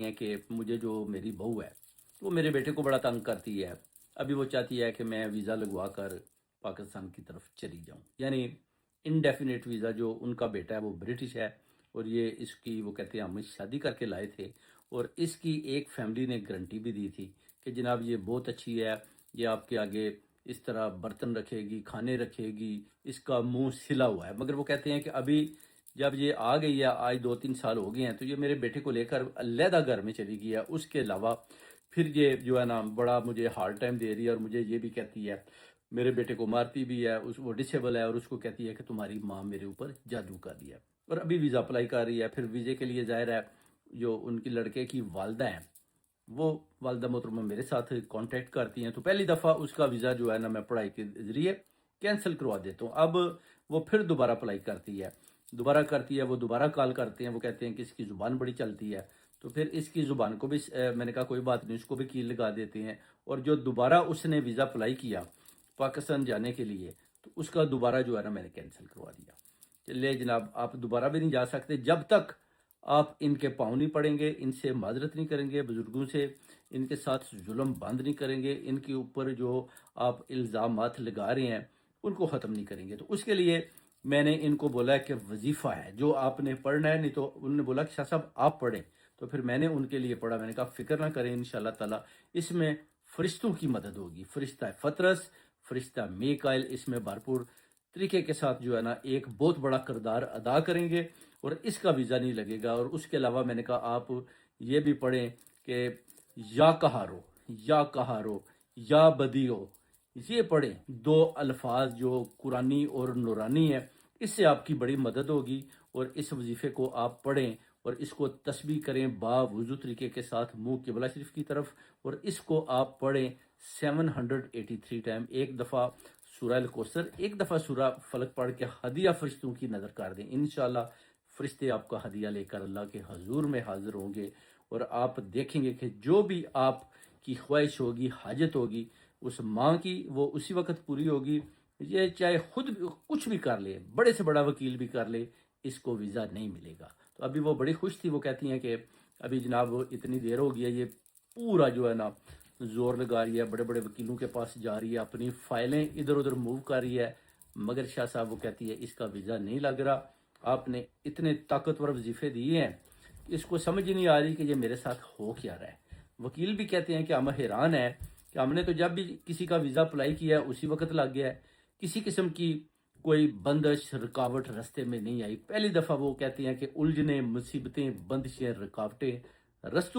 हैं कि मुझे जो मेरी बहू है वो मेरे बेटे को बड़ा तंग करती है। अभी वो चाहती है कि मैं वीज़ा लगवा कर पाकिस्तान की तरफ चली जाऊं, यानी इनडेफिनेट वीज़ा। जो उनका बेटा है वो ब्रिटिश है और ये इसकी वो कहते हैं हम शादी करके लाए थे। और इसकी एक फैमिली ने गारंटी भी दी थी कि जनाब ये बहुत अच्छी है, ये आपके आगे इस तरह बर्तन रखेगी, खाने रखेगी, इसका मुंह सिला हुआ है। मगर वो कहते हैं कि अभी जब ये आ गई है, आज 2-3 साल हो गए हैं, तो ये मेरे बेटे को लेकर अलहदा घर में चली गई है। उसके अलावा फिर ये जो है ना बड़ा मुझे हार्ड टाइम दे रही है और मुझे ये भी कहती है, मेरे बेटे को मारती भी है। उस वो डिसेबल है और उसको कहती है कि तुम्हारी माँ मेरे ऊपर जादू कर दिया। और अभी वीज़ा अप्लाई कर रही है। फिर वीज़े के लिए ज़ाहिर है जो उनकी लड़के की वालदा है वो वालदा मोहतरमा मेरे साथ कांटेक्ट करती हैं। तो पहली दफ़ा उसका वीज़ा जो है ना मैं पढ़ाई के ज़रिए कैंसिल करवा देता हूँ। अब वो फिर दोबारा अप्लाई करती है, वो दोबारा कॉल करते हैं। वो कहते हैं कि इसकी ज़ुबान बड़ी चलती है। तो फिर इसकी ज़ुबान को भी मैंने कहा कोई बात नहीं, उसको भी कील लगा देते हैं। और जो दोबारा उसने वीज़ा अप्लाई किया पाकिस्तान जाने के लिए, तो उसका दोबारा जो है ना मैंने कैंसिल करवा दिया। ले जनाब, आप दोबारा भी नहीं जा सकते जब तक आप इनके पाँव नहीं पड़ेंगे, इनसे माजरत नहीं करेंगे, बुजुर्गों से इनके साथ जुल्म बंद नहीं करेंगे, इनके ऊपर जो आप इल्ज़ामात लगा रहे हैं उनको ख़त्म नहीं करेंगे। तो उसके लिए मैंने इनको बोला है कि वजीफ़ा है जो आपने पढ़ना है। नहीं तो उन्होंने बोला कि शाह साहब आप पढ़ें, तो फिर मैंने उनके लिए पढ़ा। मैंने कहा फ़िक्र ना करें, इंशाल्लाह ताला इसमें फ़रिश्तों की मदद होगी। फ़रिश्ता फतरस, फ़रिश्ता मीकाइल इसमें भरपूर तरीके के साथ जो है ना एक बहुत बड़ा किरदार अदा करेंगे और इसका वीज़ा नहीं लगेगा। और उसके अलावा मैंने कहा आप ये भी पढ़ें कि या कहारो, या कहारो, या बदियो, ये पढ़ें। दो अल्फाज जो कुरानी और नूरानी है, इससे आपकी बड़ी मदद होगी। और इस वजीफ़े को आप पढ़ें और इसको तस्बीह करें बावुज़ू तरीके के साथ मुंह किबला शरीफ की तरफ। और इसको आप पढ़ें 783 टाइम। एक दफ़ा सूरह अल कौसर, एक दफ़ा सूरह फलक पढ़ के हदिया फरिश्तों की नज़र कर दें। इंशाल्लाह फरिश्ते आपका हदिया लेकर अल्लाह के हजूर में हाजिर होंगे और आप देखेंगे कि जो भी आपकी ख्वाहिश होगी, हाजत होगी उस माँ की, वो उसी वक्त पूरी होगी। ये चाहे खुद कुछ भी कर ले, बड़े से बड़ा वकील भी कर ले, इसको वीज़ा नहीं मिलेगा। तो अभी वो बड़ी खुश थी। वो कहती हैं कि अभी जनाब इतनी देर हो गई है, ये पूरा जो है ना जोर लगा रही है, बड़े बड़े वकीलों के पास जा रही है, अपनी फाइलें इधर उधर मूव कर रही है। मगर शाह साहब वो कहती है इसका वीज़ा नहीं लग रहा। आपने इतने ताकतवर वजीफे दिए हैं, इसको समझ ही नहीं आ रही कि ये मेरे साथ हो क्या रहा है। वकील भी कहते हैं कि हम हैरान है कि हमने तो जब भी किसी का वीज़ा अप्लाई किया है उसी वक्त लग गया है, किसी किस्म की कोई बंदिश रुकावट रास्ते में नहीं आई। पहली दफ़ा वो कहते हैं कि उलझने, मुसीबतें, बंदिशें, रुकावटें रस्तों